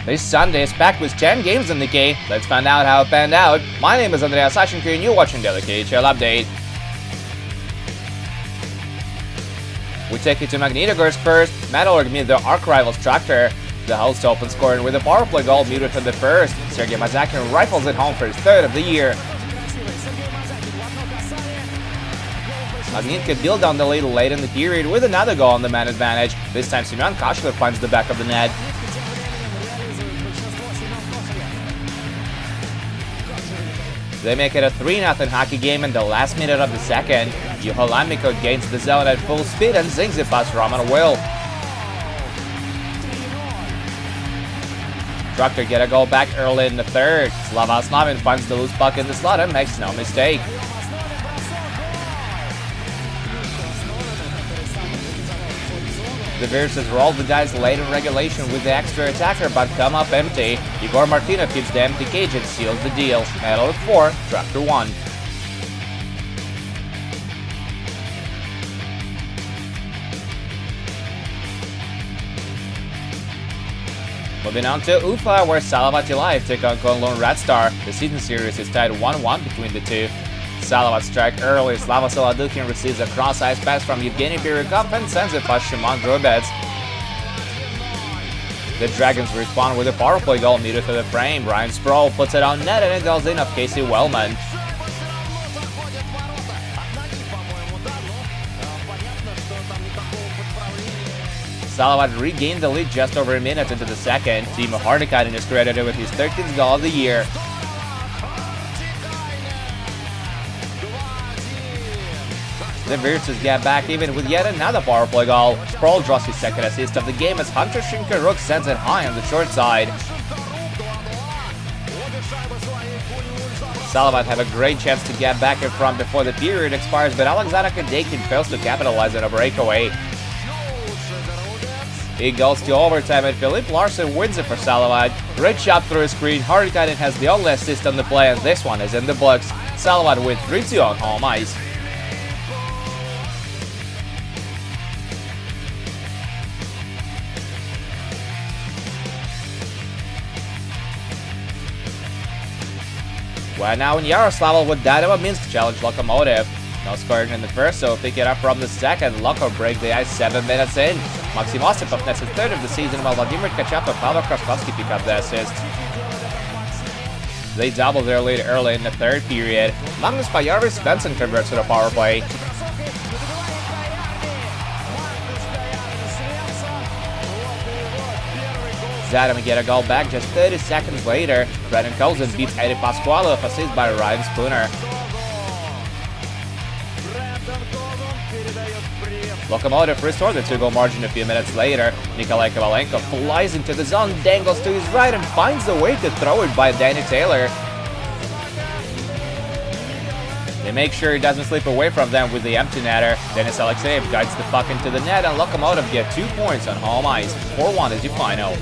This Sunday is packed with 10 games in the K. Let's find out how it panned out. My name is Andreas Sashenko and you're watching the KHL Update. We take you to Magnitogorsk first. Metalurg meet the arch rivals Tractor. The host opens scoring with a power play goal muted for the first. Sergei Mazakin rifles it home for his third of the year. Magnit could build down the lead late in the period with another goal on the man advantage. This time Semyon Kashler finds the back of the net. They make it a 3-0 hockey game in the last minute of the second. Juho Lammikko gains the zone at full speed and zings it past Roman Will. Tractor get a goal back early in the third. Slava Slavin finds the loose puck in the slot and makes no mistake. The Virtus rolled the dice late in regulation with the extra attacker but come up empty. Igor Martinov hits the empty cage and seals the deal. Metalurg 4, Tractor 1. Moving on to Ufa, where Salavat Live take on Kowloon Red Star. The season series is tied 1-1 between the two. Salavat strike early. Slava Seladukin receives a cross-ice pass from Evgeny Birikov and sends it past Shimon Drubets. The Dragons respond with a power play goal muted to the frame. Ryan Sproul puts it on net and it goes in of Casey Wellman. Salavat regained the lead just over a minute into the second. Timo Hardikainen is credited with his 13th goal of the year. The Virtus get back even with yet another power play goal. Sproul draws his second assist of the game as Hunter Shinkaruk sends it high on the short side. Salavat have a great chance to get back in front before the period expires, but Alexander Kadekin fails to capitalize on a breakaway. It goes to overtime and Philippe Larsen wins it for Salavat. Great shot through his screen. Hardikainen has the only assist on the play and this one is in the books. Salavat with 3-2 on home ice. We're now in Yaroslavl with Dynamo Minsk challenge Lokomotiv. No scoring in the first, so pick it up from the second. Loko break the ice 7 minutes in. Maxim Osipov nets his third of the season while Vladimir Tkachuk and Pavel Kraskovsky pick up the assist. They double their lead early in the third period. Magnus Pajarvis Svensson converts to the power play. Zadam get a goal back just 30 seconds later. Brendan Coulson beats Eddie Pasquale off assist by Ryan Spooner. Lokomotiv restore the 2-goal margin a few minutes later. Nikolai Kovalenko flies into the zone, dangles to his right and finds a way to throw it by Danny Taylor. They make sure he doesn't slip away from them with the empty netter. Denis Alexeyev guides the puck into the net and Lokomotiv get 2 points on home ice. 4-1 is your final.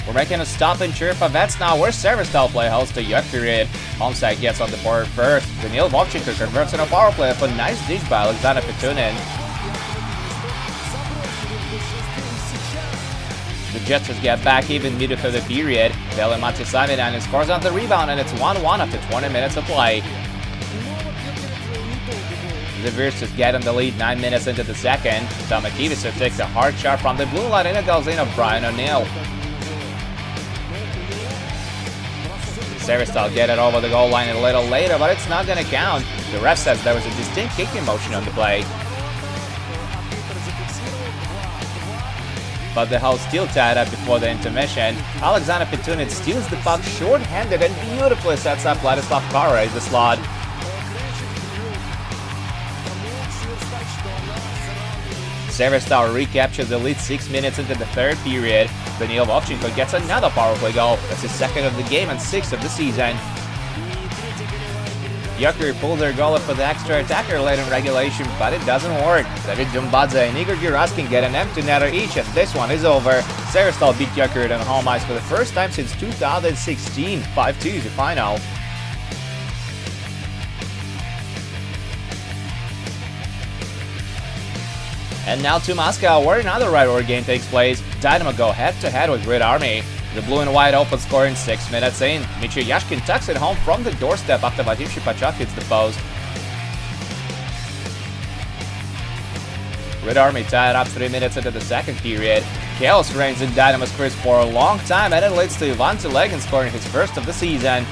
We're making a stop in Cherpovets now, where Severstal play host to York period. Homeside gets on the board first. Daniil Vovchenko converts on a power play for a nice dish by Alexander Petunin. The Jets just get back even muted for the period. Veli Matisavinan scores on the rebound and it's 1-1 after 20 minutes of play. The Virtus get in the lead 9 minutes into the second. Tomek Ivica takes a hard shot from the blue line and it goes in of Brian O'Neill. Severstal get it over the goal line a little later, but it's not going to count. The ref says there was a distinct kicking motion on the play. But the host still tied up before the intermission. Alexander Petunin steals the puck short-handed and beautifully sets up Vladislav Kara in the slot. Severstal recaptures the lead 6 minutes into the third period. Daniil Vovchenko gets another power play goal. That's his second of the game and 6th of the season. Yukri pulled their goal up for the extra attacker late in regulation, but it doesn't work. David Dumbadze and Igor Giraskin get an empty netter each, and this one is over. Severstal beat Yukri on home ice for the first time since 2016. 5-2 is the final. And now to Moscow, where another rivalry game takes place. Dynamo go head-to-head with Red Army. The blue and white open scoring 6 minutes in. Micho Yashkin tucks it home from the doorstep after Vadim Shipachuk hits the post. Red Army tied up 3 minutes into the second period. Chaos reigns in Dynamo's crease for a long time, and it leads to Ivan Telegin scoring his first of the season.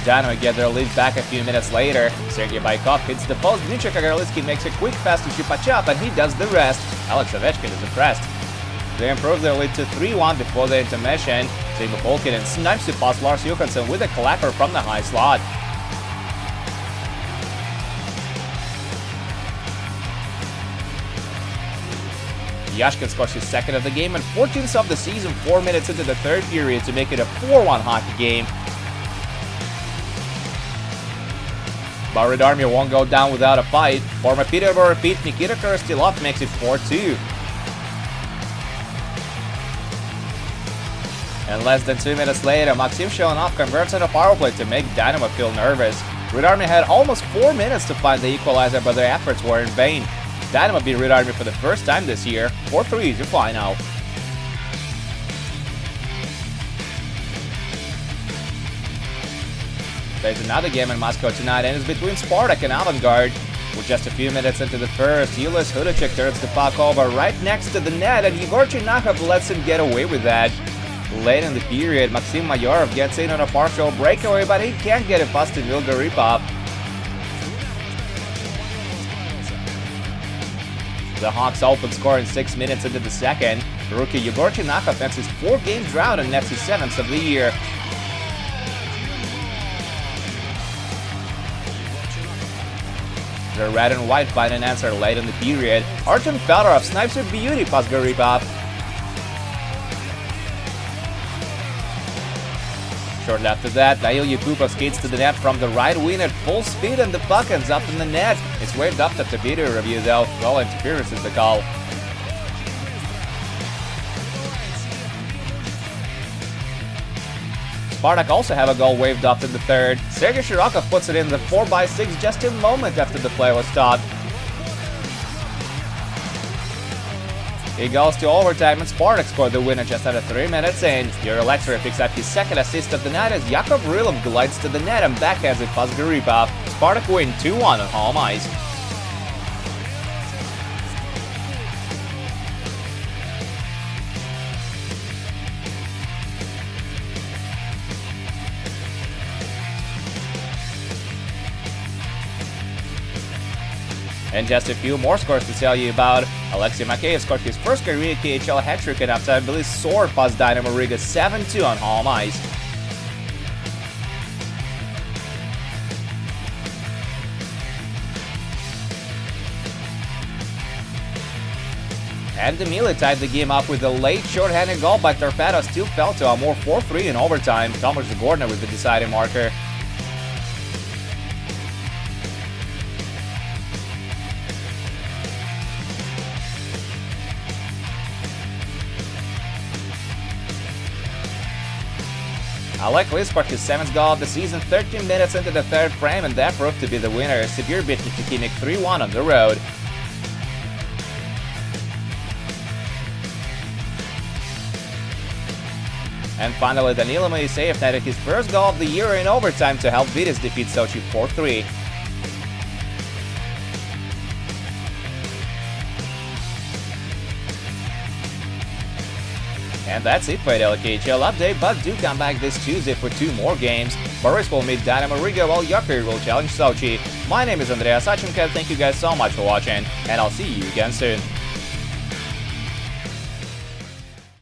Dynamo get their lead back a few minutes later. Sergei Baikov hits the post. Dmitry Kagarlitsky makes a quick pass to Shipachuk, and he does the rest. Alex Ovechkin is impressed. They improve their lead to 3-1 before the intermission. Timo Polkinen snipes to pass Lars Johansson with a clapper from the high slot. Yashkin scores his second of the game and 14th of the season 4 minutes into the third period to make it a 4-1 hockey game. But Red Army won't go down without a fight. Former Peterborough repeat Nikita Korostilov makes it 4-2. And less than 2 minutes later, Maxim Shilonov converts on a power play to make Dynamo feel nervous. Red Army had almost 4 minutes to find the equalizer, but their efforts were in vain. Dynamo beat Red Army for the first time this year. 4-3 is your final. There's another game in Moscow tonight, and it's between Spartak and Avangard. With just a few minutes into the first, Julius Hudacek turns the puck over right next to the net, and Yegor Chinakhov lets him get away with that. Late in the period, Maxim Mayorov gets in on a partial breakaway, but he can't get it past Emil Garipov. The Hawks open scoring 6 minutes into the second. Rookie Yegor Chinakhov ends his 4-game drought and nets his 7th of the year. The red and white find an answer late in the period. Artem Fedorov snipes a beauty past Garipov. Shortly after that, Nail Yakupov skates to the net from the right wing at full speed, and the puck ends up in the net. It's waved up after video review though. Goal interference is the call. Spartak also have a goal waved up in the third. Sergei Shirokov puts it in the 4x6 just a moment after the play was stopped. It goes to overtime and Spartak scored the winner just under 3 minutes in. Yuri Alexeyev picks up his second assist of the night as Yakov Rylov glides to the net and backhands it past Garipov. Spartak win 2-1 on home ice. And just a few more scores to tell you about. Alexei Makeyev scored his first career KHL hat-trick and after I believe soared past Dynamo Riga 7-2 on home ice. And Demile tied the game up with a late shorthanded goal, but Torpedo still fell to a more 4-3 in overtime. Tomasz Zagorna with the deciding marker. Alec Lee scored his 7th goal of the season 13 minutes into the third frame, and that proved to be the winner. Sibir beat Nikimik 3-1 on the road. And finally, Danilo Moiseyev netted his first goal of the year in overtime to help Vitis defeat Sochi 4-3. And that's it for the KHL update, but do come back this Tuesday for 2 more games. Boris will meet Dynamo Riga while Jokerit will challenge Sochi. My name is Andreas Sachenko, thank you guys so much for watching, and I'll see you again soon.